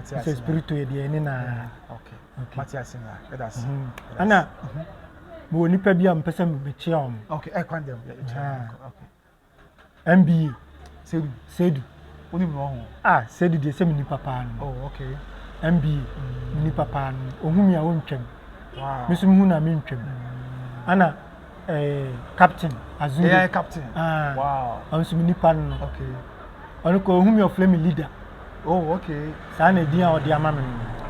sɛ spirito yɛ de ni na okay Matias na that's ana mo nipa bia mpɛsɛ me kyia ɔmo okay kwan dem okay MBA Sedu oni mo ho Sedu de sɛ me nipa paa no oh okay MBA me nipa paa no ohumi a wontwam wow me so hu na me ntwam ana captain Azuri yeah captain wow ɔnso me nipa no okay ɔno ko ohumi of flame leader oh okay saa na din a ɔde ama me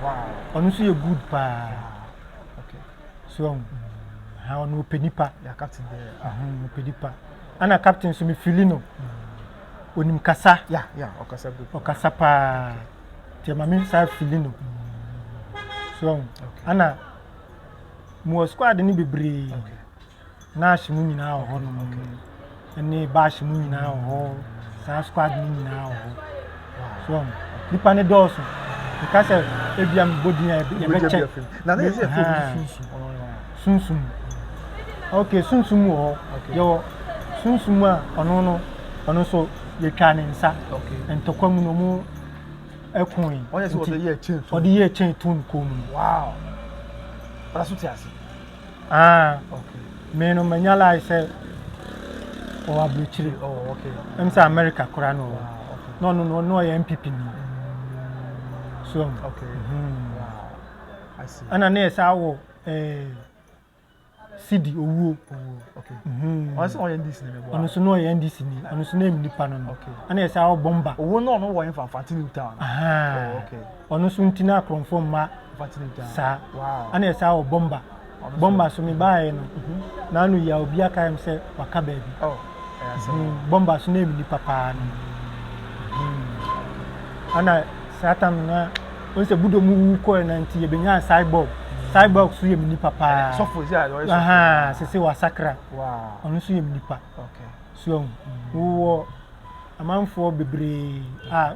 wow ɔno so yɛ good pa okay so ha ɔno openipa yeah captain there openipa ana captain so me Filino onim kasa yeah okasa good okasa pa te ma me sa Filino so ana mo squad ni bebree na ahyimu nyina ho no ene ba ahyimu nyina ho sa squad ni nyina ho so nipa ne dɔɔso because ebia me body ya be check na na yɛ fɛ sunsun okay sunsun ho yo sunsun a ɔno so yɛtwa ne nsa ntɔkwa mu no mu ɛkon ɔyɛ sɛ ɔde yɛ chain tone kom wow para so tiase okay me no manyala sɛ o abluchiri oh okay emsa America kora no no yɛ MPP ni so okay wow I see ana ne sa wo CD owuo okay ɔno so ɔyɛ NDC ni ɔno so no yɛ NDC ni ɔno so na emi nipa no okay ana sa wo bomba owo no wɔ in Fantini town okay ɔno so ntina kronfo ma Fantini town sa wow ana sa wo bomba so me bae no na anu ya obi aka em sɛ waka baabi oh bomba so na emi nipa pa no ana satam na onse budo mu ko na nti ye benya cyborg so ye mi nipa pa so for ya sese wa sakra wow onu so ye mi nipa okay so wo amanfo bebre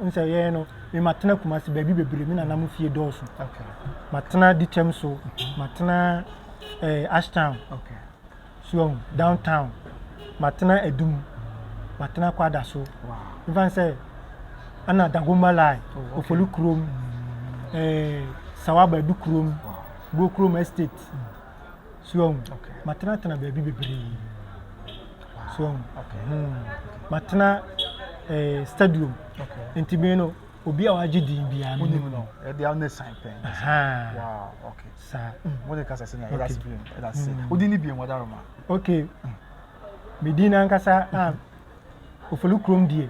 onse ye no me matena kumase baabi bebre me na nam fie dɔɔso okay matena ditem so matena Ashtown okay so downtown matena Edum matena Kwada so wow even say ana Dagomba line Ofolu Krom Sawaba Dukrom Go Krom Estate so matena tena baabi bebre so okay matena stadium okay intime no obi a waje din bia no no e dey on the sign pen wow okay sa what the kasa say na that's bien that's odi ni bien wada roma okay medina nkasa Ofolu Krom die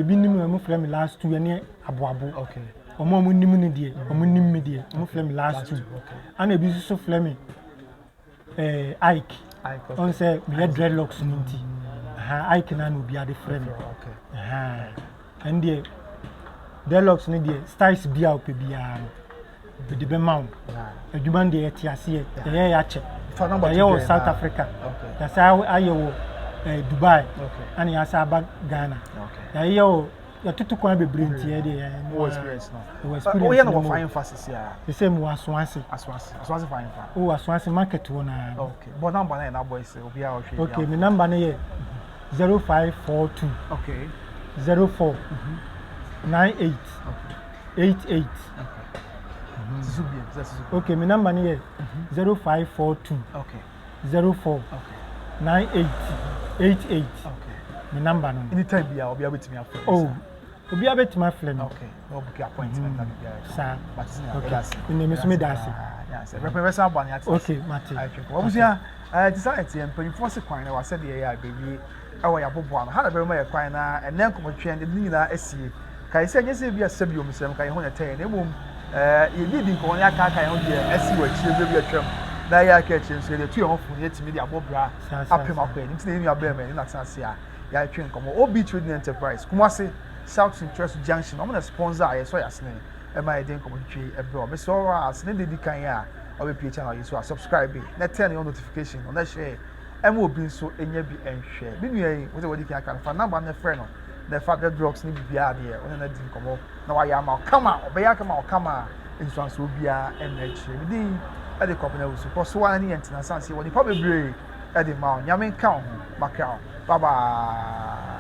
bi nim mo frɛ me last two ne aboabo okay omo nim ni die omo nim me die mo frɛ me last two ana bi so frɛ me Ike on say me dreadlocks ni nti Ike na no bi ade frɛ me okay and die dreadlocks ni die styles bia o pe bia no de be mawo adwuma de yɛ ase yɛ ya che yɛ South Africa okay ya sa ayɛ wo Dubai okay and ya sa ba Ghana okay ya yɛ ya tutu kwan bebre nti e de no experience no o experience we no fine emphasis ya the same was Swansea fine fa o Swansea market wo na okay but number na boys obi a o hwe okay my number na ye 0542 okay 04 98 88 okay my number na ye 0542 okay 04 98 88 okay my number no anytime bia obi a betimi afọ oh obi a betimi afọ me okay no book appointment na bia sir but okay ni me so me dasi yes represent abani at okay mate obusia decide empanyifo se kwan na wase de ya bewie awo ya bobo na ha na be ma ya kwan na enen komotwe ne nyina asie kai se nyese bia sabio mesem kai ho na ten na mom ye di nko ya ka kai ho de asi wa chie be atwam na ya ka chie so de tu ho fu ne timi de abobra apem akwa ni tine nua be me na sanse a ya twen komo obi trading enterprise kumase South Interest Junction I'm na sponsor aye so yasne e ma ye den komo twi e bro me so asne de di kan ya obi page channel you so subscribe na turn your notification on that share em obi nso enya bi enhwe bi nua yi wo de kan fa number na friend no the father drugs ni bibia de one na di komo na wa ya ma kama obeya kama insurance obia enhwe bi din e de kopo na wo so so wa ni entina sanse wo ni pa bebre e de ma nyame kan ho makra bye bye